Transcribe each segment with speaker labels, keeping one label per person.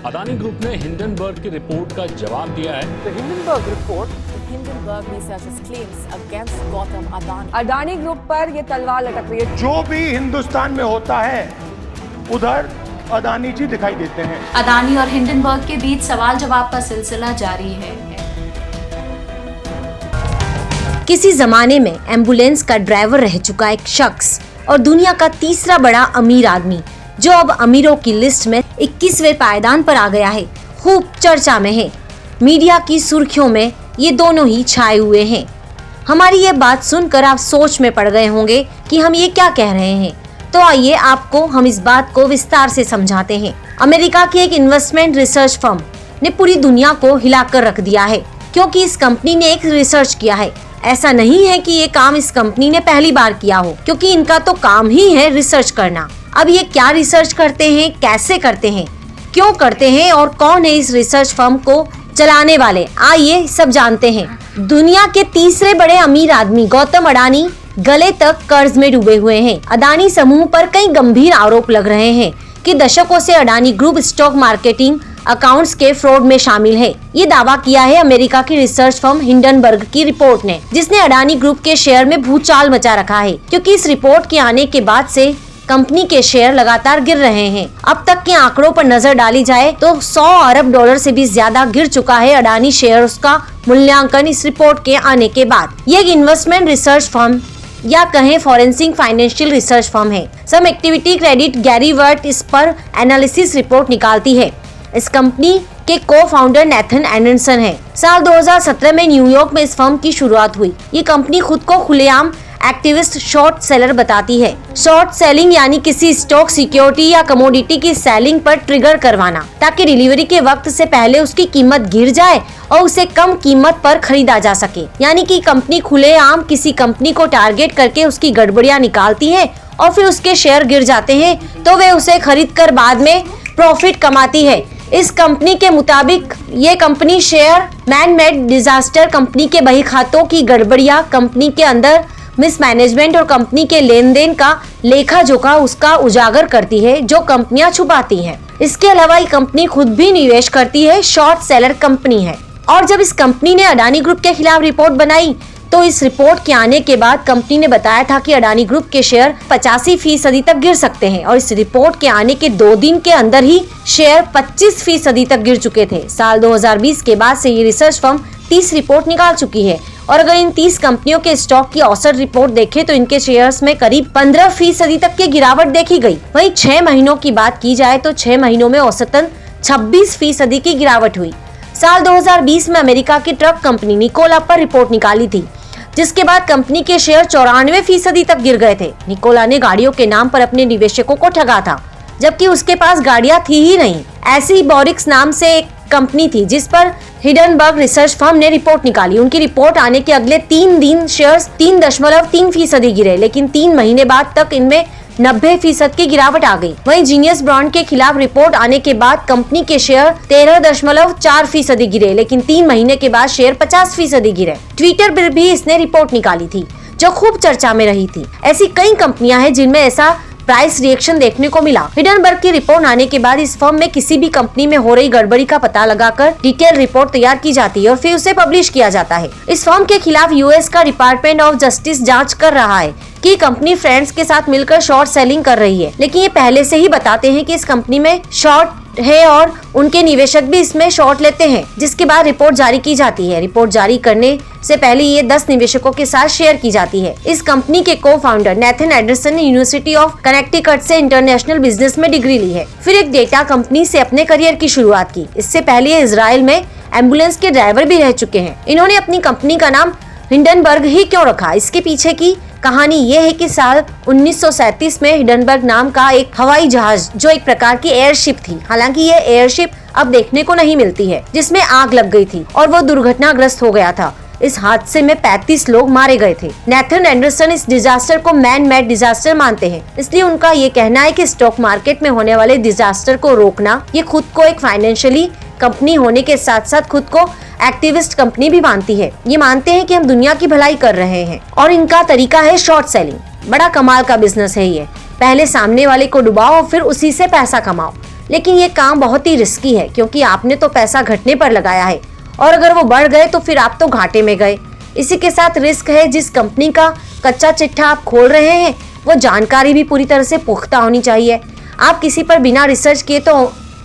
Speaker 1: Adani group ने Hindenburg की report का जवाब दिया है।
Speaker 2: The Hindenburg report, the Hindenburg researchers claims against Gautam Adani.
Speaker 3: Adani group पर ये तलवार लटक रही है।
Speaker 4: जो भी हिंदुस्तान में होता है उधर अदानी जी दिखाई देते हैं।
Speaker 5: अदानी और हिंडनबर्ग के बीच सवाल जवाब का सिलसिला जारी है।
Speaker 6: किसी जमाने में एम्बुलेंस का ड्राइवर रह चुका एक शख्स और दुनिया का तीसरा बड़ा अमीर आदमी जो अब अमीरों की लिस्ट में 21वें पायदान पर आ गया है, खूब चर्चा में है। मीडिया की सुर्खियों में ये दोनों ही छाए हुए हैं। हमारी ये बात सुनकर आप सोच में पड़ गए होंगे कि हम ये क्या कह रहे हैं, तो आइए आपको हम इस बात को विस्तार से समझाते हैं। अमेरिका की एक इन्वेस्टमेंट रिसर्च फर्म ने पूरी दुनिया को हिलाकर रख दिया है, क्योंकि इस कंपनी ने एक रिसर्च किया है। ऐसा नहीं है कि ये काम इस कंपनी ने पहली बार किया हो, क्योंकि इनका तो काम ही है रिसर्च करना। अब ये क्या रिसर्च करते हैं, कैसे करते हैं, क्यों करते हैं और कौन है इस रिसर्च फर्म को चलाने वाले, आइए सब जानते हैं। दुनिया के तीसरे बड़े अमीर आदमी गौतम अडानी गले तक कर्ज में डूबे हुए हैं। अडानी समूह पर कई गंभीर आरोप लग रहे हैं कि दशकों से Adani group stock marketing accounts के फ्रॉड में शामिल है। ये दावा किया है अमेरिका की रिसर्च फर्म हिंडनबर्ग की रिपोर्ट ने, जिसने अडानी ग्रुप के शेयर में भूचाल मचा रखा है, क्योंकि इस रिपोर्ट के आने के बाद से कंपनी के शेयर लगातार गिर रहे हैं। अब तक के आंकड़ों पर नजर डाली जाए तो 100 अरब डॉलर से भी ज्यादा गिर चुका है अडानी शेयर्स का मूल्यांकन इस रिपोर्ट के आने के बाद। ये एक इन्वेस्टमेंट रिसर्च फर्म या कहें फॉरेंसिक फाइनेंशियल रिसर्च फर्म है। सम एक्टिविटी क्रेडिट गैरी वर्ट इस पर एनालिसिस रिपोर्ट निकालती है। इस कंपनी के को फाउंडर नेथन एंडरसन है। साल 2017 में न्यूयॉर्क में इस फर्म की शुरुआत हुई। ये कंपनी खुद को खुलेआम एक्टिविस्ट शॉर्ट सेलर बताती है। शॉर्ट सेलिंग यानी किसी स्टॉक, सिक्योरिटी या कमोडिटी की सेलिंग पर ट्रिगर करवाना, ताकि डिलीवरी के वक्त से पहले उसकी कीमत गिर जाए और उसे कम कीमत पर खरीदा जा सके। यानी कि कंपनी खुलेआम किसी कंपनी को टारगेट करके उसकी गड़बड़ियां निकालती है और फिर उसके शेयर गिर जाते हैं तो वे उसे खरीद कर बाद में प्रॉफिट कमाती है। इस कंपनी के मुताबिक ये company share man made disaster, company के बही खातों की गड़बड़ियां, कंपनी के अंदर मिसमैनेजमेंट और कंपनी के लेन देन का लेखा जोखा उसका उजागर करती है, जो कंपनियां छुपाती हैं। इसके अलावा ये कंपनी खुद भी निवेश करती है, शॉर्ट सेलर कंपनी है। और जब इस कंपनी ने अडानी ग्रुप के खिलाफ रिपोर्ट बनाई तो इस रिपोर्ट के आने के बाद कंपनी ने बताया था कि अडानी ग्रुप के शेयर 85% तक गिर सकते हैं, और इस रिपोर्ट के आने के 2 दिन के अंदर ही शेयर 25% तक गिर चुके थे। साल 2020 के बाद से ये रिसर्च फर्म 30 रिपोर्ट निकाल चुकी है, और अगर इन 30 कंपनियों के स्टॉक की औसत रिपोर्ट देखें तो इनके शेयर्स में करीब 15% तक की गिरावट देखी गई। वहीं 6 महीनों की बात की जाए तो 6 महीनों में औसतन 26% की गिरावट हुई। साल 2020 में अमेरिका की ट्रक कंपनी निकोला पर रिपोर्ट निकाली थी, जिसके बाद कंपनी के शेयर 94% तक गिर गए थे। निकोला ने गाड़ियों के नाम पर अपने निवेशकों को ठगा था, जबकि उसके पास गाड़ियां थी ही नहीं। ऐसी बोरिक्स नाम से एक कंपनी थी जिस पर हिंडनबर्ग रिसर्च फर्म ने रिपोर्ट निकाली। उनकी रिपोर्ट आने के अगले 3 दिन शेयर्स 3.3% गिरे, लेकिन 3 महीने बाद तक इनमें 90% की गिरावट आ गई। वहीं जीनियस ब्रांड के खिलाफ रिपोर्ट आने के बाद कंपनी के शेयर 13.4% गिरे, लेकिन 3 महीने के बाद शेयर 50% गिरे। ट्विटर पर भी इसने रिपोर्ट निकाली थी, जो खूब चर्चा में रही थी। ऐसी कई कंपनियां हैं जिनमें ऐसा प्राइस रिएक्शन देखने को मिला। हिंडनबर्ग की रिपोर्ट आने के बाद इस फर्म में किसी भी कंपनी में हो रही गड़बड़ी का पता लगाकर डिटेल रिपोर्ट तैयार की जाती है और फिर उसे पब्लिश किया जाता है। इस फर्म के खिलाफ यूएस का डिपार्टमेंट ऑफ जस्टिस जांच कर रहा है कि कंपनी फ्रेंड्स के साथ मिलकर शॉर्ट सेलिंग कर रही है, लेकिन ये पहले से ही बताते हैं कि इस कंपनी में शॉर्ट है और उनके निवेशक भी इसमें शॉर्ट लेते हैं, जिसके बाद रिपोर्ट जारी की जाती है। रिपोर्ट जारी करने से पहले ये 10 निवेशकों के साथ शेयर की जाती है। इस कंपनी के को फाउंडर नेथन एंडरसन ने यूनिवर्सिटी ऑफ कनेक्टिकट से इंटरनेशनल बिजनेस में डिग्री ली है, फिर एक डेटा कंपनी से अपने करियर की शुरुआत की। इससे पहले ये इजराइल में एम्बुलेंस के ड्राइवर भी रह चुके हैं। इन्होंने अपनी कंपनी का नाम हिंडनबर्ग ही क्यों रखा, इसके पीछे की कहानी ये है कि साल 1937 में हिंडनबर्ग नाम का एक हवाई जहाज, जो एक प्रकार की एयरशिप थी, हालांकि ये एयरशिप अब देखने को नहीं मिलती है, जिसमें आग लग गई थी और वो दुर्घटनाग्रस्त हो गया था। इस हादसे में 35 लोग मारे गए थे। नेथन एंडरसन इस डिजास्टर को मैन मेड डिजास्टर मानते हैं, इसलिए उनका ये कहना है कि स्टॉक मार्केट में होने वाले डिजास्टर को रोकना, ये खुद को एक फाइनेंशियली कंपनी होने के साथ साथ खुद को एक्टिविस्ट कंपनी भी मानती है। ये मानते हैं कि हम दुनिया की भलाई कर रहे हैं और इनका तरीका है शॉर्ट सेलिंग। बड़ा कमाल का बिजनेस है ये। पहले सामने वाले को डुबाओ और फिर उसी से पैसा कमाओ। लेकिन ये काम बहुत ही रिस्की है क्योंकि आपने तो पैसा घटने पर लगाया है और अगर वो बढ़ गए तो फिर आप तो घाटे में गए। इसी के साथ रिस्क है जिस कंपनी का कच्चा चिट्ठा आप खोल रहे हैं वो जानकारी भी पूरी तरह से पुख्ता होनी चाहिए। आप किसी पर बिना रिसर्च किए तो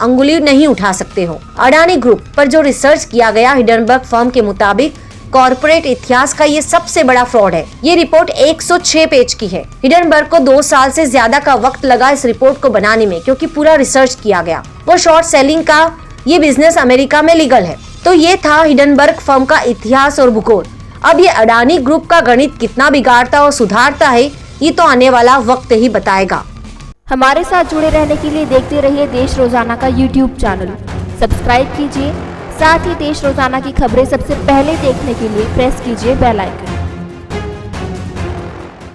Speaker 6: अंगुली नहीं उठा सकते हो। अडानी ग्रुप पर जो रिसर्च किया गया हिडनबर्ग फर्म के मुताबिक कॉर्पोरेट इतिहास का ये सबसे बड़ा फ्रॉड है। ये रिपोर्ट 106 पेज की है। हिडनबर्ग को 2 साल से ज्यादा का वक्त लगा इस रिपोर्ट को बनाने में क्योंकि पूरा रिसर्च किया गया। वो शॉर्ट सेलिंग का ये बिजनेस अमेरिका में लीगल है। तो ये था हिडनबर्ग फर्म का इतिहास और भूगोल। अब ये अडानी ग्रुप का गणित कितना बिगाड़ता और सुधारता है ये तो आने वाला वक्त ही बताएगा।
Speaker 7: हमारे साथ जुड़े रहने के लिए देखते रहिए देश रोजाना का YouTube चैनल। सब्सक्राइब कीजिए, साथ ही देश रोजाना की खबरें सबसे पहले देखने के लिए प्रेस कीजिए बेल आइकन।